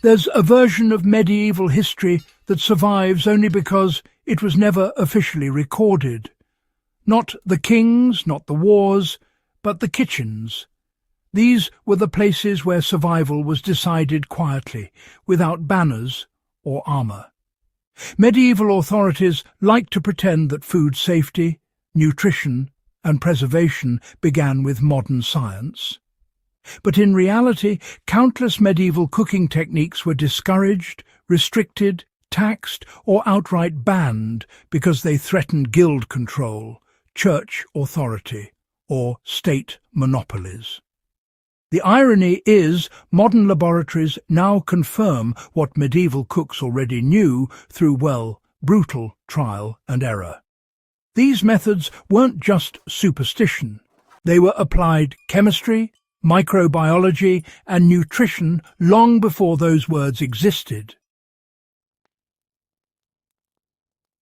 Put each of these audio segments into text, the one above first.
There's a version of medieval history that survives only because it was never officially recorded. Not the kings, not the wars, but the kitchens. These were the places where survival was decided quietly, without banners or armour. Medieval authorities liked to pretend that food safety, nutrition and preservation began with modern science. But in reality, countless medieval cooking techniques were discouraged, restricted, taxed or outright banned because they threatened guild control, church authority or state monopolies. The irony is modern laboratories now confirm what medieval cooks already knew through, well, brutal trial and error. These methods weren't just superstition. They were applied chemistry, microbiology and nutrition long before those words existed.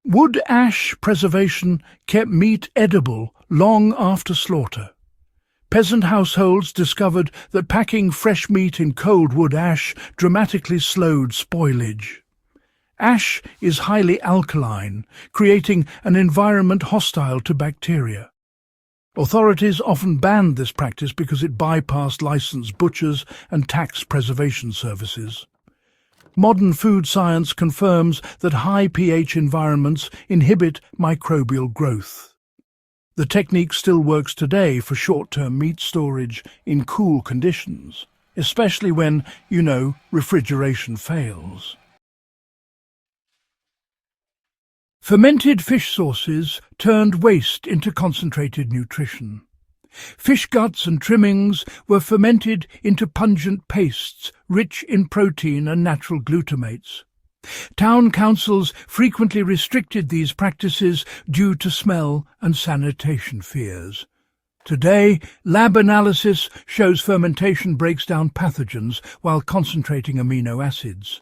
Wood ash preservation kept meat edible long after slaughter. Peasant households discovered that packing fresh meat in cold wood ash dramatically slowed spoilage. Ash is highly alkaline, creating an environment hostile to bacteria. Authorities often banned this practice because it bypassed licensed butchers and tax preservation services. Modern food science confirms that high pH environments inhibit microbial growth. The technique still works today for short-term meat storage in cool conditions, especially when, refrigeration fails. Fermented fish sauces turned waste into concentrated nutrition. Fish guts and trimmings were fermented into pungent pastes rich in protein and natural glutamates. Town councils frequently restricted these practices due to smell and sanitation fears. Today, lab analysis shows fermentation breaks down pathogens while concentrating amino acids.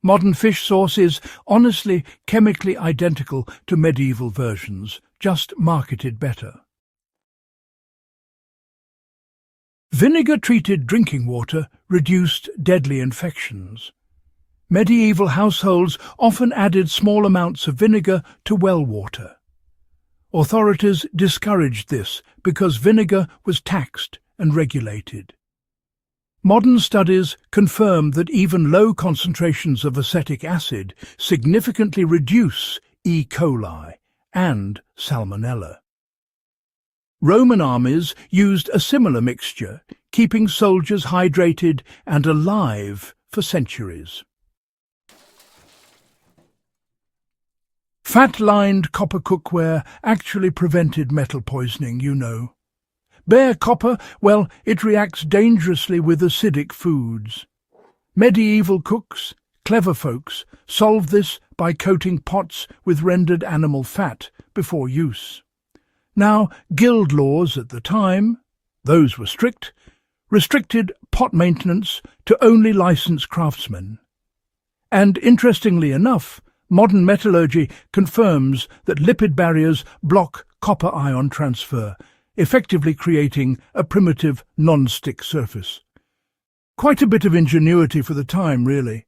Modern fish sauce is honestly chemically identical to medieval versions, just marketed better. Vinegar-treated drinking water reduced deadly infections. Medieval households often added small amounts of vinegar to well water. Authorities discouraged this because vinegar was taxed and regulated. Modern studies confirm that even low concentrations of acetic acid significantly reduce E. coli and salmonella. Roman armies used a similar mixture, keeping soldiers hydrated and alive for centuries. Fat-lined copper cookware actually prevented metal poisoning, Bare copper, well, it reacts dangerously with acidic foods. Medieval cooks, clever folks, solved this by coating pots with rendered animal fat before use. Now, guild laws at the time, those were strict, restricted pot maintenance to only licensed craftsmen. And interestingly enough, modern metallurgy confirms that lipid barriers block copper ion transfer, effectively creating a primitive non-stick surface. Quite a bit of ingenuity for the time, really.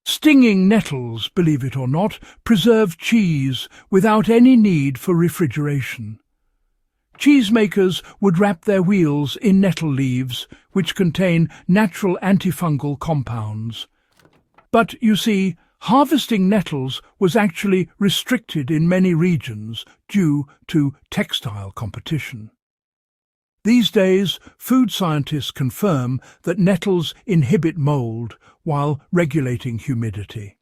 Stinging nettles, believe it or not, preserve cheese without any need for refrigeration. Cheesemakers would wrap their wheels in nettle leaves, which contain natural antifungal compounds. But, you see, harvesting nettles was actually restricted in many regions due to textile competition. These days, food scientists confirm that nettles inhibit mold while regulating humidity.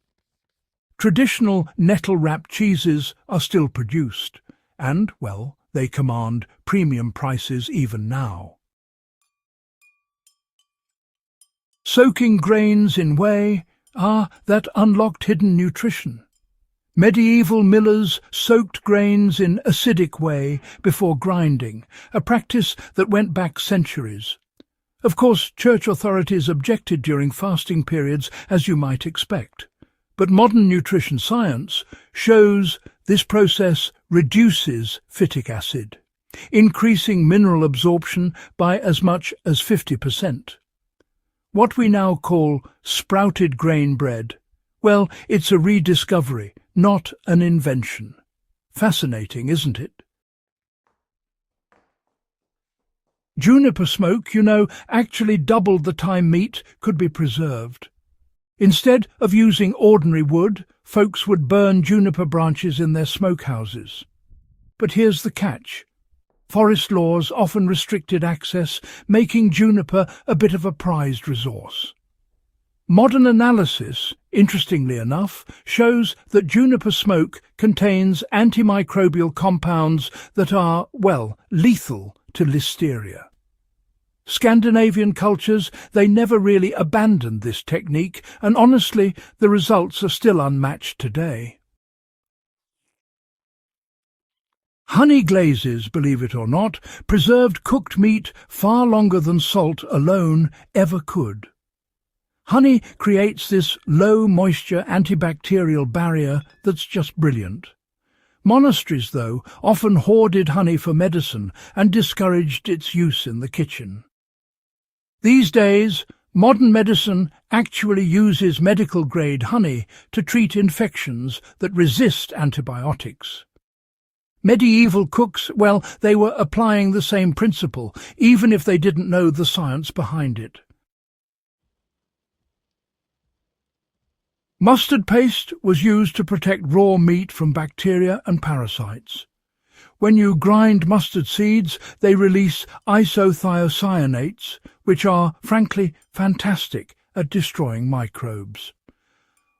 Traditional nettle-wrapped cheeses are still produced, and, well, they command premium prices even now. Soaking grains in whey, that unlocked hidden nutrition. Medieval millers soaked grains in acidic whey before grinding, a practice that went back centuries. Of course, church authorities objected during fasting periods, as you might expect. But modern nutrition science shows this process reduces phytic acid, increasing mineral absorption by as much as 50%. What we now call sprouted grain bread, well, it's a rediscovery, not an invention. Fascinating, isn't it? Juniper smoke, actually doubled the time meat could be preserved. Instead of using ordinary wood, folks would burn juniper branches in their smokehouses. But here's the catch. Forest laws often restricted access, making juniper a bit of a prized resource. Modern analysis, interestingly enough, shows that juniper smoke contains antimicrobial compounds that are, well, lethal to listeria. Scandinavian cultures, they never really abandoned this technique, and honestly, the results are still unmatched today. Honey glazes, believe it or not, preserved cooked meat far longer than salt alone ever could. Honey creates this low-moisture antibacterial barrier that's just brilliant. Monasteries, though, often hoarded honey for medicine and discouraged its use in the kitchen. These days, modern medicine actually uses medical-grade honey to treat infections that resist antibiotics. Medieval cooks, well, they were applying the same principle, even if they didn't know the science behind it. Mustard paste was used to protect raw meat from bacteria and parasites. When you grind mustard seeds, they release isothiocyanates, which are, frankly, fantastic at destroying microbes.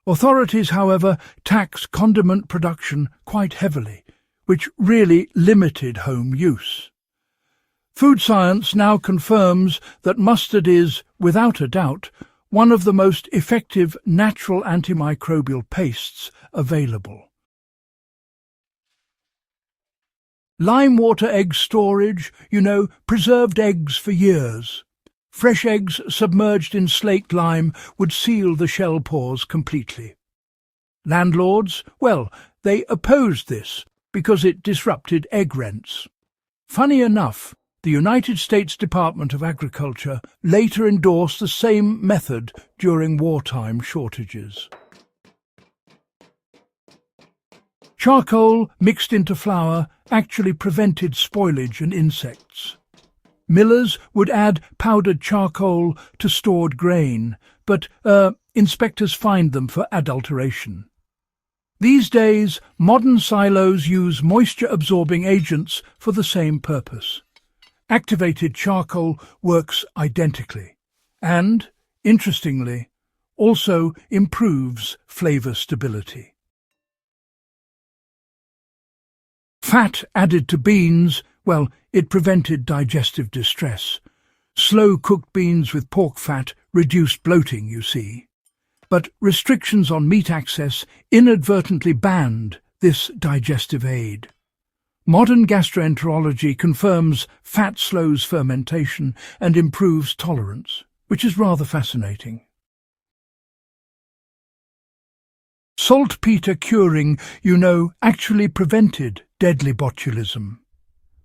Authorities, however, tax condiment production quite heavily, which really limited home use. Food science now confirms that mustard is, without a doubt, one of the most effective natural antimicrobial pastes available. Limewater egg storage, preserved eggs for years. Fresh eggs submerged in slaked lime would seal the shell pores completely. Landlords, well, they opposed this because it disrupted egg rents. Funny enough, the United States Department of Agriculture later endorsed the same method during wartime shortages. Charcoal mixed into flour actually prevented spoilage and insects. Millers would add powdered charcoal to stored grain, but inspectors fined them for adulteration. These days, modern silos use moisture-absorbing agents for the same purpose. Activated charcoal works identically and, interestingly, also improves flavour stability. Fat added to beans, well, it prevented digestive distress. Slow-cooked beans with pork fat reduced bloating, you see. But restrictions on meat access inadvertently banned this digestive aid. Modern gastroenterology confirms fat slows fermentation and improves tolerance, which is rather fascinating. Saltpeter curing, actually prevented deadly botulism.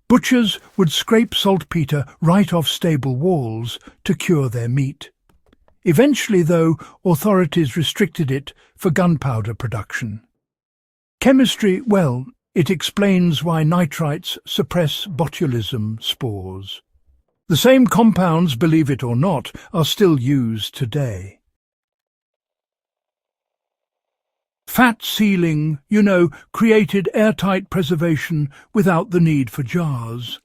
Butchers would scrape saltpeter right off stable walls to cure their meat. Eventually, though, authorities restricted it for gunpowder production. Chemistry, well, it explains why nitrites suppress botulism spores. The same compounds, believe it or not, are still used today. Fat sealing, created airtight preservation without the need for jars.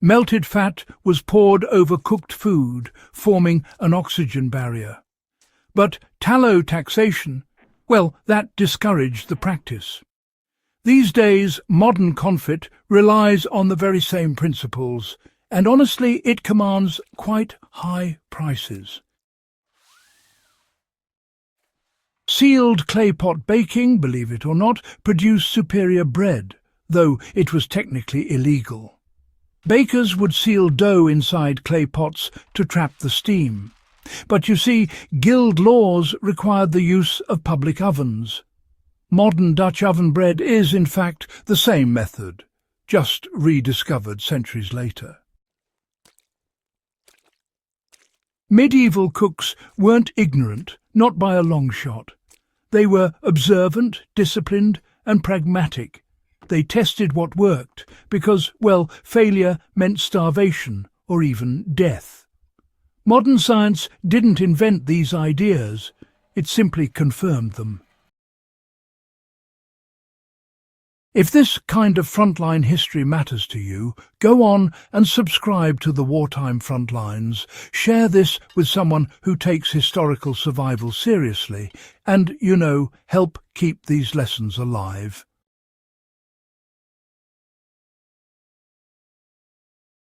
Melted fat was poured over cooked food, forming an oxygen barrier. But tallow taxation, well, that discouraged the practice. These days, modern confit relies on the very same principles, and honestly, it commands quite high prices. Sealed clay pot baking, believe it or not, produced superior bread, though it was technically illegal. Bakers would seal dough inside clay pots to trap the steam. But you see, guild laws required the use of public ovens. Modern Dutch oven bread is, in fact, the same method, just rediscovered centuries later. Medieval cooks weren't ignorant, not by a long shot. They were observant, disciplined, and pragmatic. They tested what worked because, well, failure meant starvation or even death. Modern science didn't invent these ideas, it simply confirmed them. If this kind of frontline history matters to you, go on and subscribe to the Wartime Frontlines. Share this with someone who takes historical survival seriously and, help keep these lessons alive.